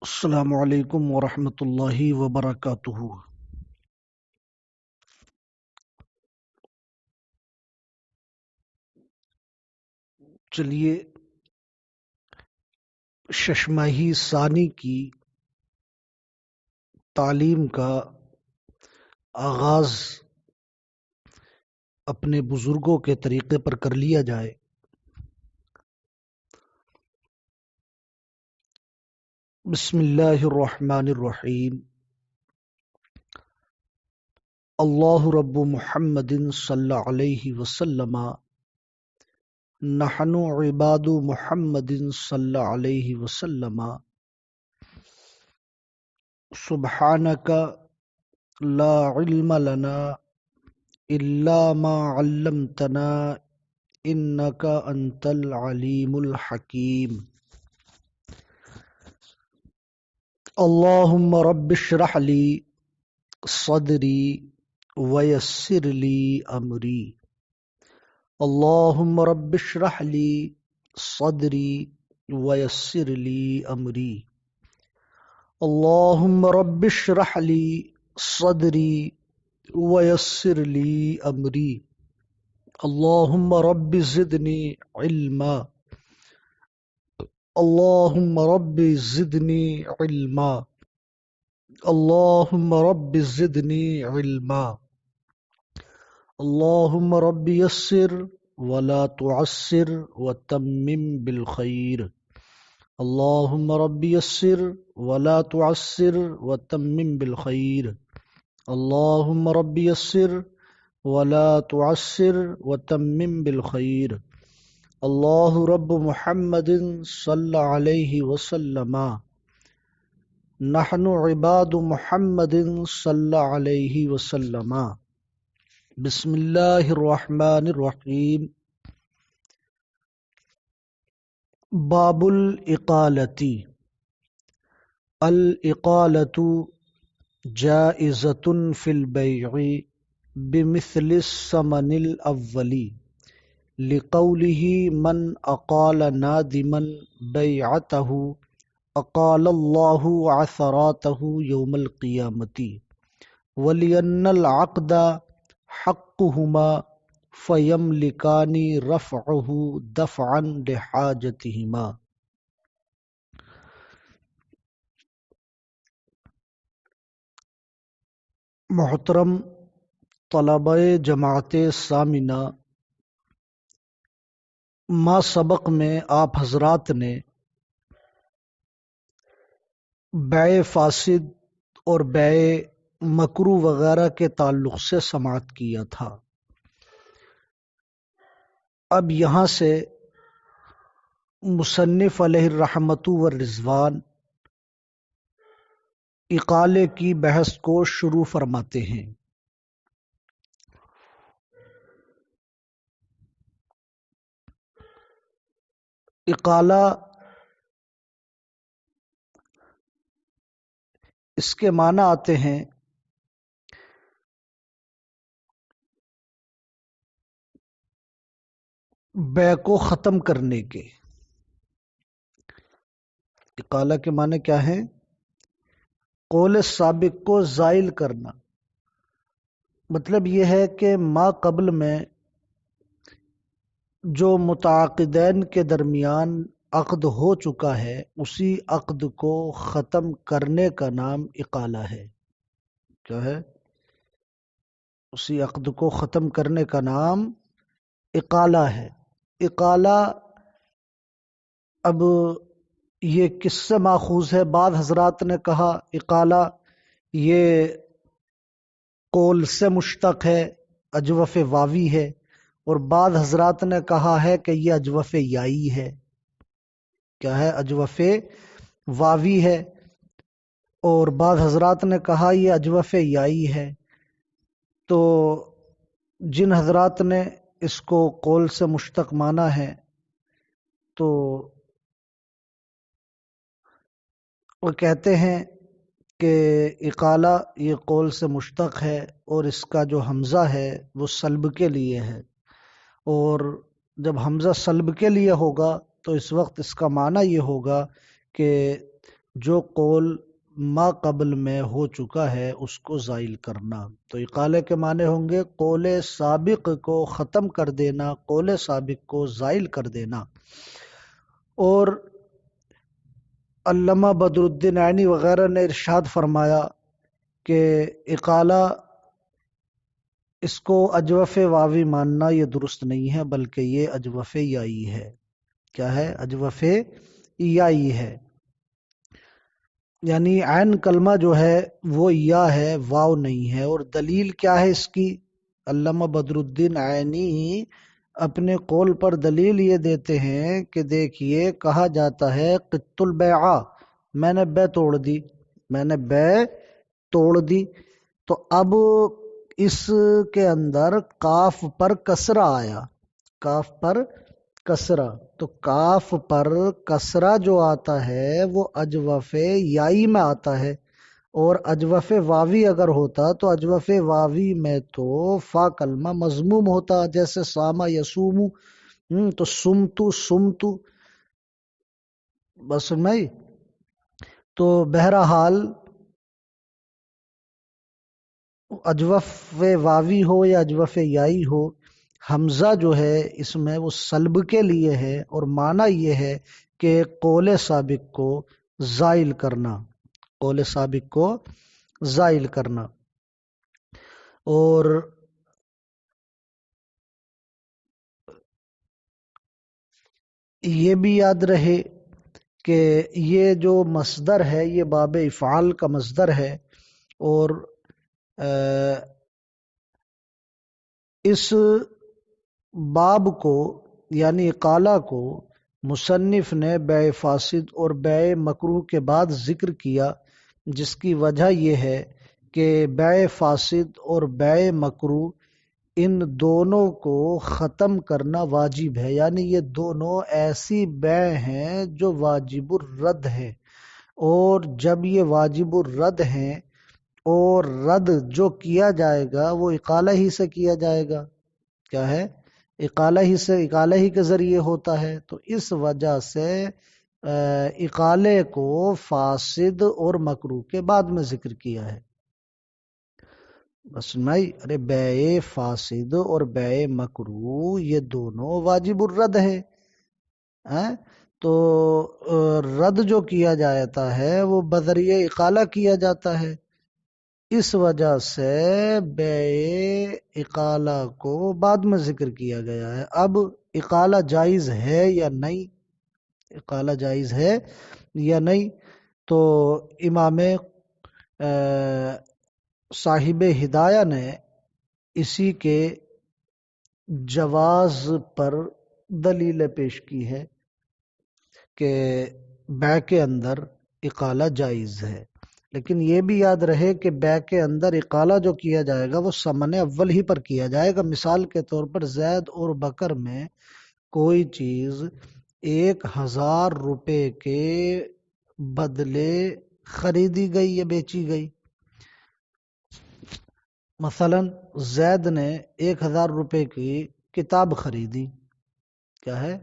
السلام علیکم ورحمۃ اللہ وبرکاتہ۔ چلیے ششماہی ثانی کی تعلیم کا آغاز اپنے بزرگوں کے طریقے پر کر لیا جائے۔ بسم اللہ الرحمن الرحیم۔ اللہ رب محمد صلی علیہ وسلم، نحن عباد محمد صلی علیہ وسلم، سبحانک لا علم لنا الا ما علمتنا انک انت العلیم الحکیم۔ اللہم رب اشرح لی صدری ویسر لی امری۔ اللہم رب اشرح لی صدری ویسر لی امری۔ اللہم رب اشرح لی صدری ویسر لی امری۔ اللہم رب زدنی علما۔ اللہم رب زدنی علما۔ اللہم رب زدنی علما۔ اللہم رب یسر ولا تعسر وتمم بالخیر۔ اللہم رب یسر ولا تعسر وتمم بالخیر۔ اللہم رب یسر ولا تعسر وتمم بالخیر۔ اللہ رب محمد صلی علیہ وسلم، نحن عباد محمد صلی علیہ وسلم۔ بسم اللہ الرحمن الرحیم۔ باب الاقالۃ۔ الاقالۃ جائزۃ فی البیع بمثل الثمن الاول، لقولہ من اقال نادما بیعتہ اقال اللہ عثراتہ یوم القیامۃ، ولأن العقد حقہما فیملکان رفعہ دفعا لحاجتہما۔ محترم طلبہ جماعت ثامنہ، ما سبق میں آپ حضرات نے بیع فاسد اور بیع مکروہ وغیرہ کے تعلق سے سماعت کیا تھا۔ اب یہاں سے مصنف علیہ الرحمۃ والرضوان اقالے کی بحث کو شروع فرماتے ہیں۔ اقالہ اس کے معنی آتے ہیں بیع کو ختم کرنے کے۔ اقالہ کے معنی کیا ہے؟ قول سابق کو زائل کرنا۔ مطلب یہ ہے کہ ما قبل میں جو متعاقدین کے درمیان عقد ہو چکا ہے، اسی عقد کو ختم کرنے کا نام اقالہ ہے۔ کیا ہے؟ اسی عقد کو ختم کرنے کا نام اقالہ ہے۔ اقالہ اب یہ کس سے ماخوذ ہے؟ بعض حضرات نے کہا اقالہ یہ قول سے مشتق ہے، اجوف واوی ہے، اور بعض حضرات نے کہا ہے کہ یہ اجوف یائی ہے۔ کیا ہے؟ اجوف واوی ہے، اور بعض حضرات نے کہا یہ اجوف یائی ہے۔ تو جن حضرات نے اس کو قول سے مشتق مانا ہے تو وہ کہتے ہیں کہ اقالہ یہ قول سے مشتق ہے، اور اس کا جو حمزہ ہے وہ سلب کے لیے ہے، اور جب حمزہ سلب کے لیے ہوگا تو اس وقت اس کا معنی یہ ہوگا کہ جو قول ما قبل میں ہو چکا ہے اس کو زائل کرنا۔ تو اقالے کے معنی ہوں گے قول سابق کو ختم کر دینا، قول سابق کو زائل کر دینا۔ اور علامہ بدر الدین عینی وغیرہ نے ارشاد فرمایا کہ اقالہ اس کو اجوف واوی ماننا یہ درست نہیں ہے، بلکہ یہ اجوف یائی ہے۔ کیا ہے؟ اجوف یائی ہے، یعنی عین کلمہ جو ہے وہ یا ہے، واو نہیں ہے۔ اور دلیل کیا ہے اس کی؟ علامہ بدر الدین عینی اپنے قول پر دلیل یہ دیتے ہیں کہ دیکھیے کہا جاتا ہے قط البیع، میں نے بے توڑ دی، میں نے بے توڑ دی۔ تو اب اس کے اندر کاف پر کسرہ آیا، کاف پر کسرہ، تو کاف پر کسرہ جو آتا ہے وہ اجوف یائی میں آتا ہے، اور اجوف واوی اگر ہوتا تو اجوف واوی میں تو فا کلمہ مضموم ہوتا، جیسے ساما یسوم، تو سمتو سمتو، بس میں تو بہرحال اجوف واوی ہو یا اجوف یائی ہو، حمزہ جو ہے اس میں وہ سلب کے لیے ہے، اور معنی یہ ہے کہ قول سابق کو زائل کرنا، قول سابق کو زائل کرنا۔ اور یہ بھی یاد رہے کہ یہ جو مصدر ہے یہ باب افعال کا مصدر ہے، اور اس باب کو یعنی اقالہ کو مصنف نے بیع فاسد اور بیع مکروہ کے بعد ذکر کیا، جس کی وجہ یہ ہے کہ بیع فاسد اور بیع مکروہ ان دونوں کو ختم کرنا واجب ہے، یعنی یہ دونوں ایسی بیع ہیں جو واجب الرد ہے، اور جب یہ واجب الرد ہیں اور رد جو کیا جائے گا وہ اقالہ ہی سے کیا جائے گا، کیا ہے؟ اقالہ ہی سے، اقالہ ہی کے ذریعے ہوتا ہے، تو اس وجہ سے اقالے کو فاسد اور مکروہ کے بعد میں ذکر کیا ہے۔ بس نہیں، ارے بیع فاسد اور بیع مکروہ یہ دونوں واجب الرد ہے، تو رد جو کیا جاتا ہے وہ بذریعہ اقالہ کیا جاتا ہے، اس وجہ سے بیع اقالہ کو بعد میں ذکر کیا گیا ہے۔ اب اقالہ جائز ہے یا نہیں، اقالہ جائز ہے یا نہیں، تو امام صاحب ہدایہ نے اسی کے جواز پر دلیل پیش کی ہے کہ بیع کے اندر اقالہ جائز ہے، لیکن یہ بھی یاد رہے کہ بیع کے اندر اقالہ جو کیا جائے گا وہ ثمن اول ہی پر کیا جائے گا۔ مثال کے طور پر زید اور بکر میں کوئی چیز 1000 روپے کے بدلے خریدی گئی یا بیچی گئی، مثلا زید نے 1000 روپے کی کتاب خریدی، کیا ہے؟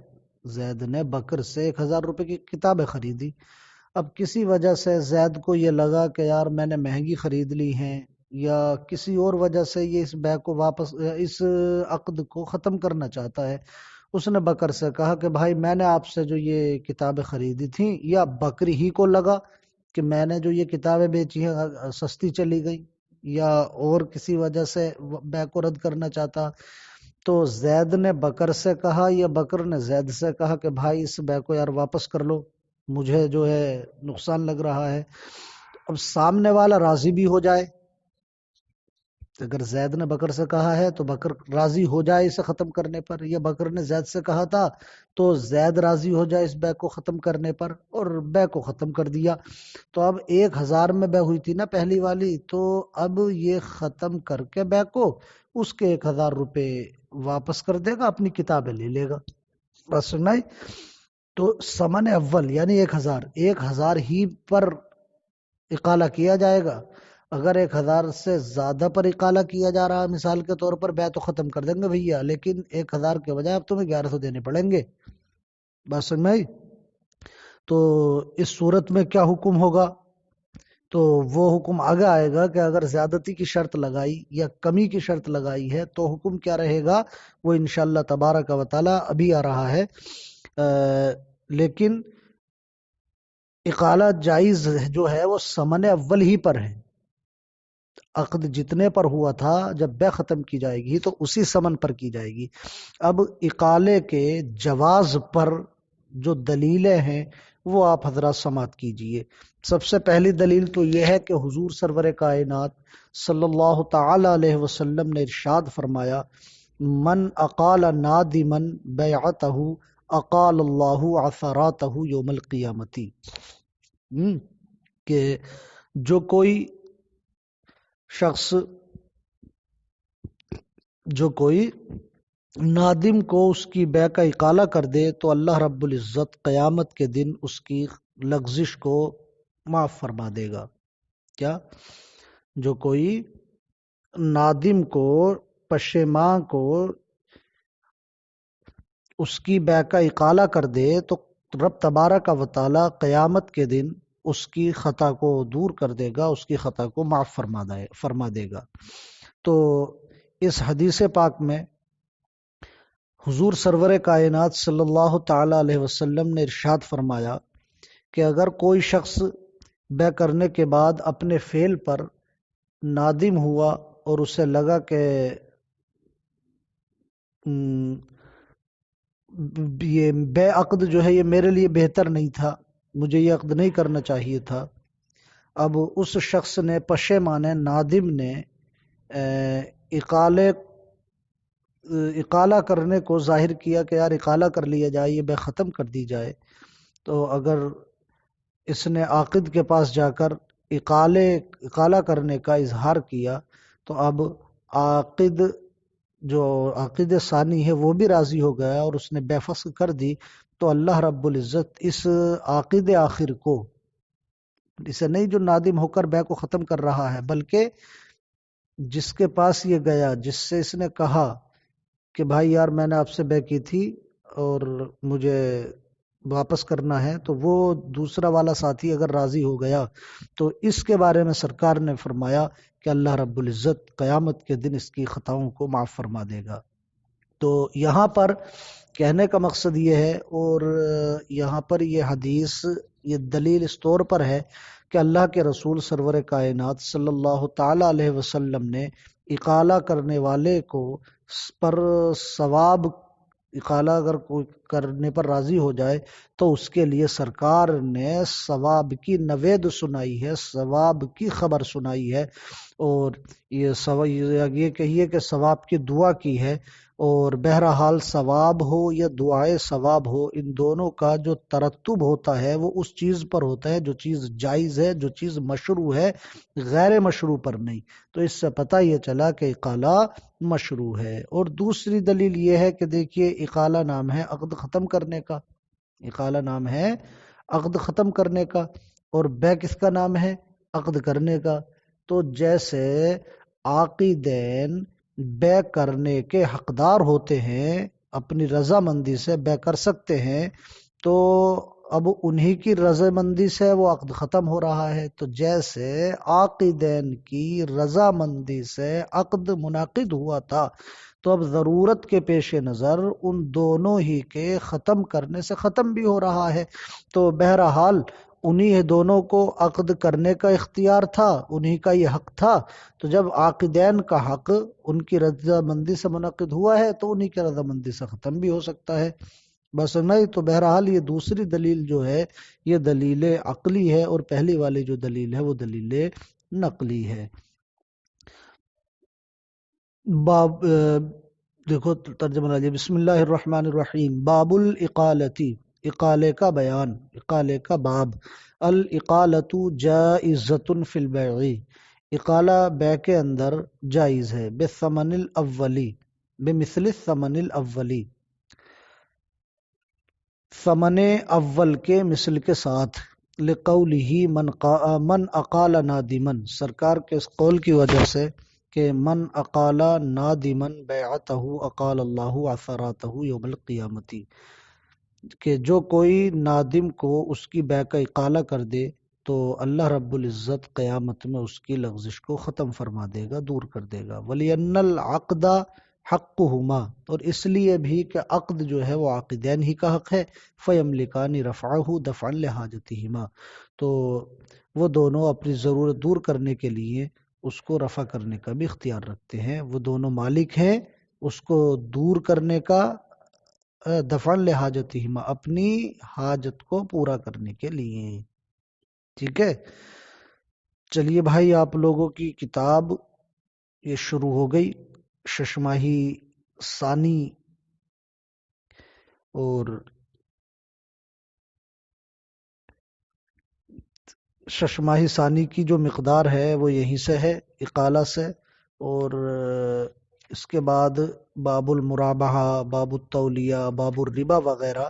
زید نے بکر سے 1000 روپے کی کتابیں خریدی۔ اب کسی وجہ سے زید کو یہ لگا کہ یار میں نے مہنگی خرید لی ہیں، یا کسی اور وجہ سے یہ اس بیع کو واپس، اس عقد کو ختم کرنا چاہتا ہے، اس نے بکر سے کہا کہ بھائی میں نے آپ سے جو یہ کتابیں خریدی تھیں، یا بکری ہی کو لگا کہ میں نے جو یہ کتابیں بیچی ہیں سستی چلی گئی، یا اور کسی وجہ سے بیع کو رد کرنا چاہتا، تو زید نے بکر سے کہا یا بکر نے زید سے کہا کہ بھائی اس بیع کو یار واپس کر لو، مجھے جو ہے نقصان لگ رہا ہے۔ اب سامنے والا راضی بھی ہو جائے، اگر زید نے بکر سے کہا ہے تو بکر راضی ہو جائے اسے ختم کرنے پر، یا بکر نے زید سے کہا تھا تو زید راضی ہو جائے اس بیع کو ختم کرنے پر، اور بیع کو ختم کر دیا۔ تو اب 1000 میں بیع ہوئی تھی نا پہلی والی، تو اب یہ ختم کر کے بیع کو اس کے 1000 روپے واپس کر دے گا، اپنی کتابیں لے لے گا، بس نہیں۔ تو ثمن اول یعنی 1000 ہی پر اقالہ کیا جائے گا۔ اگر 1000 سے زیادہ پر اقالہ کیا جا رہا ہے مثال کے طور پر، بیع تو ختم کر دیں گے بھیا، لیکن 1000 کے بجائے اب تمہیں 1100 دینے پڑیں گے، بس سمجھ میں آئی؟ تو اس صورت میں کیا حکم ہوگا؟ تو وہ حکم آگے آئے گا کہ اگر زیادتی کی شرط لگائی یا کمی کی شرط لگائی ہے تو حکم کیا رہے گا، وہ انشاءاللہ تبارک و تعالی ابھی آ رہا ہے۔ لیکن اقالہ جائز جو ہے وہ ثمن اول ہی پر ہے، عقد جتنے پر ہوا تھا جب بے ختم کی جائے گی تو اسی ثمن پر کی جائے گی۔ اب اقالے کے جواز پر جو دلیلیں ہیں وہ آپ حضرات سماعت کیجئے۔ سب سے پہلی دلیل تو یہ ہے کہ حضور سرور کائنات صلی اللہ تعالی علیہ وسلم نے ارشاد فرمایا، من اقال نادما بیعتہ اقال اللہ عثراتہ یوم القیامتی، کہ جو کوئی نادم کو اس کی بے کا اقالہ کر دے تو اللہ رب العزت قیامت کے دن اس کی لغزش کو معاف فرما دے گا۔ کیا؟ جو کوئی نادم کو، پشیماں کو اس کی بے کا اقالہ کر دے تو رب تبارک و تعالی قیامت کے دن اس کی خطا کو دور کر دے گا، اس کی خطا کو معاف فرما دے گا۔ تو اس حدیث پاک میں حضور سرور کائنات صلی اللہ تعالی علیہ وسلم نے ارشاد فرمایا کہ اگر کوئی شخص بے کرنے کے بعد اپنے فعل پر نادم ہوا اور اسے لگا کہ یہ بے عقد جو ہے یہ میرے لیے بہتر نہیں تھا، مجھے یہ عقد نہیں کرنا چاہیے تھا، اب اس شخص نے پشیمانے نادم نے اقالہ کرنے کو ظاہر کیا کہ یار اقالہ کر لیا جائے، یہ بے ختم کر دی جائے، تو اگر اس نے عاقد کے پاس جا کر اقالہ کرنے کا اظہار کیا تو اب جو عاقد ثانی ہے وہ بھی راضی ہو گیا اور اس نے بے فسخ کر دی، تو اللہ رب العزت اس عاقد آخر کو، اسے نہیں جو نادم ہو کر بے کو ختم کر رہا ہے، بلکہ جس کے پاس یہ گیا، جس سے اس نے کہا کہ بھائی یار میں نے آپ سے بے کی تھی اور مجھے واپس کرنا ہے، تو وہ دوسرا والا ساتھی اگر راضی ہو گیا تو اس کے بارے میں سرکار نے فرمایا کہ اللہ رب العزت قیامت کے دن اس کی خطاؤں کو معاف فرما دے گا۔ تو یہاں پر کہنے کا مقصد یہ ہے، اور یہاں پر یہ حدیث، یہ دلیل اس طور پر ہے کہ اللہ کے رسول سرور کائنات صلی اللہ تعالی علیہ وسلم نے اقالہ کرنے والے کو پر ثواب، اقالہ اگر کوئی کرنے پر راضی ہو جائے تو اس کے لیے سرکار نے ثواب کی نوید سنائی ہے، ثواب کی خبر سنائی ہے، اور یہ کہیے کہ ثواب کی دعا کی ہے۔ اور بہرحال ثواب ہو یا دعائے ثواب ہو، ان دونوں کا جو ترتب ہوتا ہے وہ اس چیز پر ہوتا ہے جو چیز جائز ہے، جو چیز مشروع ہے، غیر مشروع پر نہیں۔ تو اس سے پتہ یہ چلا کہ اقالہ مشروع ہے۔ اور دوسری دلیل یہ ہے کہ دیکھیے اقالہ نام ہے عقد ختم کرنے کا، اقالہ نام ہے عقد ختم کرنے کا، اور بے کس کا نام ہے؟ عقد کرنے کا۔ تو جیسے عاقدین بے کرنے کے حقدار ہوتے ہیں، اپنی رضامندی سے بے کر سکتے ہیں، تو اب انہی کی رضامندی سے وہ عقد ختم ہو رہا ہے۔ تو جیسے عاقدین کی رضامندی سے عقد منعقد ہوا تھا، تو اب ضرورت کے پیش نظر ان دونوں ہی کے ختم کرنے سے ختم بھی ہو رہا ہے۔ تو بہرحال انہی دونوں کو عقد کرنے کا اختیار تھا، انہی کا یہ حق تھا، تو جب عاقدین کا حق ان کی رضامندی سے منعقد ہوا ہے تو انہی کی رضامندی سے ختم بھی ہو سکتا ہے، بس نہیں۔ تو بہرحال یہ دوسری دلیل جو ہے یہ دلیل عقلی ہے، اور پہلی والی جو دلیل ہے وہ دلیل نقلی ہے۔ باب دیکھو ترجمہ لاجئے، بسم اللہ الرحمن الرحیم، باب الاقالتی، اقالے کا بیان، اقالے کا باب۔ الاقالۃ جائزۃ فی البیع، اقالہ بیع کے اندر جائز ہے، بالثمن الاولی، بمثل الثمن الاولی، ثمن اول کے مثل کے ساتھ، لقولہ من اقال نادما، سرکار کے اس قول کی وجہ سے کہ من اقال نادما بیعتہ اقال اللہ عثراتہ یوم القیامتی، کہ جو کوئی نادم کو اس کی بے کا اقالہ کر دے تو اللہ رب العزت قیامت میں اس کی لغزش کو ختم فرما دے گا، دور کر دے گا۔ وَلِأَنَّ الْعَقْدَ حَقُّهُمَا، اور اس لیے بھی کہ عقد جو ہے وہ عاقدین ہی کا حق ہے۔ فَيَمْلِكَانِ رَفْعَهُ دَفْعًا لِحَاجَتِهِمَا، تو وہ دونوں اپنی ضرورت دور کرنے کے لیے اس کو رفع کرنے کا بھی اختیار رکھتے ہیں، وہ دونوں مالک ہیں اس کو دور کرنے کا، دفعًا لحاجتہما، اپنی حاجت کو پورا کرنے کے لیے۔ ٹھیک ہے، چلیے بھائی، آپ لوگوں کی کتاب یہ شروع ہو گئی، ششماہی ثانی، اور ششماہی ثانی کی جو مقدار ہے وہ یہیں سے ہے، اقالہ سے، اور اس کے بعد باب المرابحہ، باب التولیہ، باب الربا وغیرہ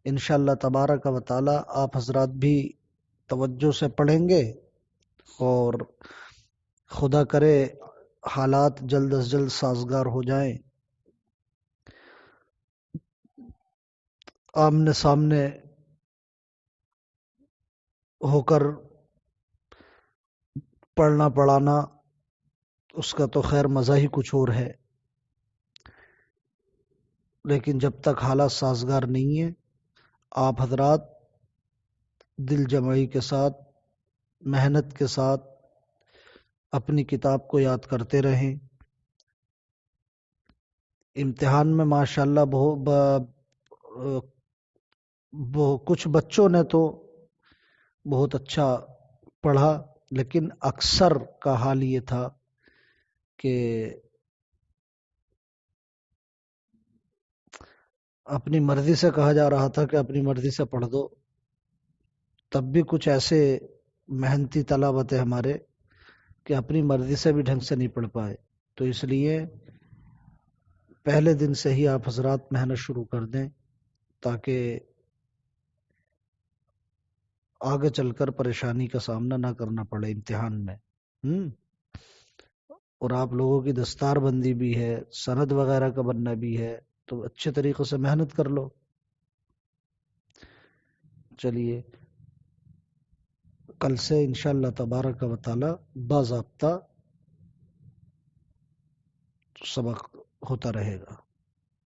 انشاءاللہ تبارک و تعالی آپ حضرات بھی توجہ سے پڑھیں گے، اور خدا کرے حالات جلد از جلد سازگار ہو جائیں، آمنے سامنے ہو کر پڑھنا پڑھانا اس کا تو خیر مزہ ہی کچھ اور ہے، لیکن جب تک حالات سازگار نہیں ہیں آپ حضرات دل جمعی کے ساتھ، محنت کے ساتھ اپنی کتاب کو یاد کرتے رہیں۔ امتحان میں ماشاءاللہ کچھ بچوں نے تو بہت اچھا پڑھا، لیکن اکثر کا حال یہ تھا کہ اپنی مرضی سے کہا جا رہا تھا کہ اپنی مرضی سے پڑھ دو، تب بھی کچھ ایسے محنتی طلبہ تھے ہمارے کہ اپنی مرضی سے بھی ڈھنگ سے نہیں پڑھ پائے، تو اس لیے پہلے دن سے ہی آپ حضرات محنت شروع کر دیں تاکہ آگے چل کر پریشانی کا سامنا نہ کرنا پڑے امتحان میں۔ اور آپ لوگوں کی دستار بندی بھی ہے، سند وغیرہ کا بننا بھی ہے، تو اچھے طریقے سے محنت کر لو۔ چلیے کل سے انشاءاللہ تبارک و تعالی باضابطہ سبق ہوتا رہے گا۔